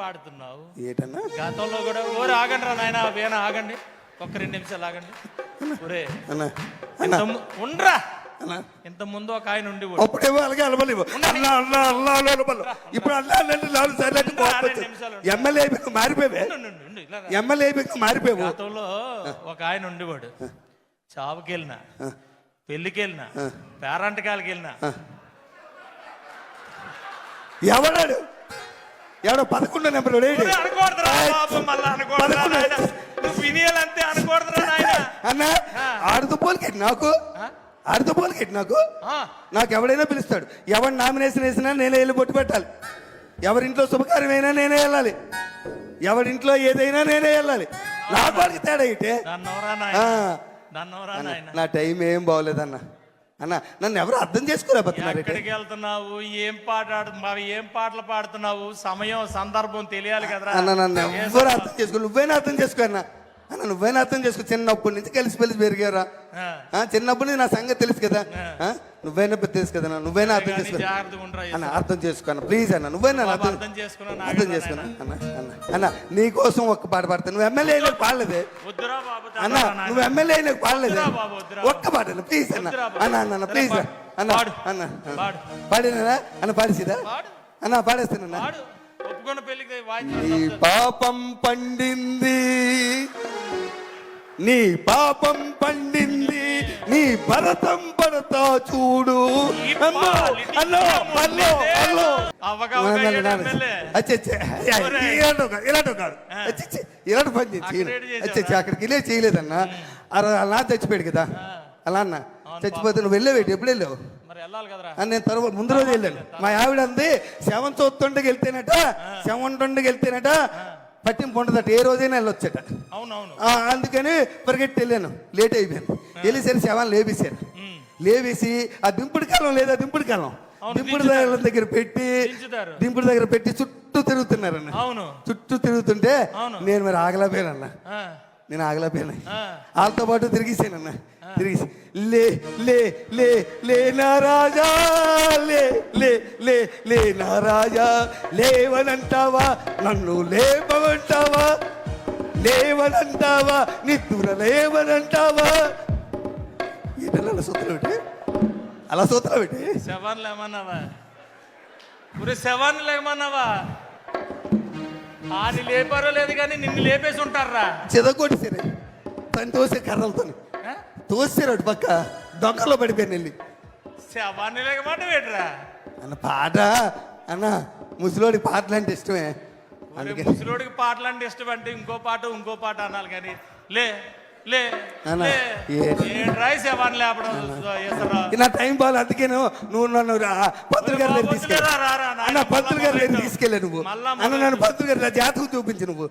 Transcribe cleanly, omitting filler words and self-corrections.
పాడుతున్నావు ఏటన్నా గతంలో కూడా ఓరే ఆగండి రా నాయన వేణ ఆగండి ఒక్క 2 నిమిషాలు ఆగండి ఒరే అన్నా అన్నా ఉండరా అన్నా ఇంత ముందు ఒక ఆయన ఉండి అప్పుడేమో అలాగే అలవలేవు అల్లా అల్లా అల్లా అలవలు ఇప్పుడు అల్లా అంటే 4 సార్లు అంటే ఎమ్మెల్యే అయిపోయి మారిపోయావే ఎమ్మెల్యే అయిపోయి మారిపోయావు. గతంలో ఒక ఆయన ఉండేవాడు చావుకి వెళ్ళినా పెళ్లికి వెళ్ళినా పేరంటకాలకి వెళ్ళినా ఎవడాడు ఎవడో 11 నెంబర్ అన్న ఆడుతుపోలికెట్టి నాకు నాకు ఎవడైనా పిలుస్తాడు. ఎవరు నామినేషన్ వేసినా నేనే వెళ్ళి బొట్టు పెట్టాలి. ఎవరింట్లో శుభకార్యమైనా నేనే వెళ్ళాలి. ఎవరింట్లో ఏదైనా నేనే వెళ్ళాలి. నా వాళ్ళకి తేడా అయితే నా టైం ఏం బాగోలేదన్న. అన్న నన్ను ఎవరు అర్థం చేసుకోలేకపోతున్నారు. ఎక్కడికి వెళ్తున్నావు, ఏం పాటలు పాడుతున్నావు, సమయం సందర్భం తెలియాలి కదా అన్న. నన్ను ఎవరు అర్థం చేసుకో, నువ్వైనా అర్థం చేసుకో అన్న. అన్న నువ్వైనా అర్థం చేసుకో. చిన్నప్పటి నుంచి కలిసి పెరిగారా, చిన్నప్పటి నుంచి నా సంగతి తెలుసు కదా. నువ్వైనా తెలుసు కదా, నువ్వైనా అర్థం చేసుకో అన్న. అర్థం చేసుకో అన్న ప్లీజ్ అన్న. నువ్వైనా అర్థం చేసుకున్నా అన్న. అన్న నీ కోసం ఒక్క పాట పాడతా. నువ్వు ఎమ్మెల్యే అయినా పాడలేదే అన్న. నువ్వు ఎమ్మెల్యే అయినా పాడలేదే ఒక్క పాట అన్న ప్లీజ్ అన్న. అన్న అన్న ప్లీజ్ అన్న. అన్న పాడినా అన్న పాడేసిదా అన్న పాడేస్తానన్నా. నీ పాపం పండింది, నీ పాపం పండింది, నీ భరతం పడతా చూడు. ఇలాంటి పని చేసి అక్కడికి వెళ్ళే చేయలేదన్నా. అలా చచ్చిపోయాడు కదా అలా అన్న. చచ్చిపోతే నువ్వు వెళ్ళేవేటి, ఎప్పుడు వెళ్ళావు? నేను తర్వాత ముందు రోజు వెళ్ళాను. మా ఆవిడ అంది 7th వెళ్తేనట పట్టింపు ఉండదట, ఏ రోజైనా వెళ్ళొచ్చట. అందుకని పరిగెట్టి వెళ్ళాను. లేట్ అయిపోయాను. వెళ్ళేసరి శవాన్ని లేపేశారు. లేవేసి ఆ దింపుడు కాలం లేదా, దింపుడు దగ్గర పెట్టి చుట్టూ తిరుగుతున్నారన్న. చుట్టూ తిరుగుతుంటే నేను మరి ఆగలేకపోయానన్న. నేను ఆగలేకపోయాను. వాళ్ళతో పాటు తిరిగేసానన్న. తిరిగి లే లే లే లే నా రాజా, లే లే లే లే నా రాజా, లేవనంటావా నన్ను లేపమంటావా, లేవనంటావా నిద్ర లేవనంటావా. ఏంటన్నా అలా సూత్రం పెట్టి అలా సూత్రం పెట్టి శవాన్ని లేమన్నావా? శవాన్ని లేమన్నావా? ఆని లేపారో లేదు కానీ నిన్ను లేపేసి ఉంటారా? చెదగొట్టి సరే తను తోసే కర్రలతో తోసారు అటు పక్క దొంగలో పడిపోయాను వెళ్ళి. శవాన్ని లేకమాట వేటరా అన్న పాట అన్న. ముసలోడికి పాటలు అంటే ఇష్టమే. ముసలోడికి పాటలు అంటే ఇష్టం అంటే ఇంకో పాట అనాలి కానీ లే లే శవాన్ని లేపడం నా టైం బాగా. అందుకే నువ్వు నన్ను పంతులు గారి దగ్గర తీసుకెళ్ళా. పంతులు గారి దగ్గర తీసుకెళ్ళా నువ్వు అన్న. నన్ను పంతులు గారి జాతకం చూపించు నువ్వు.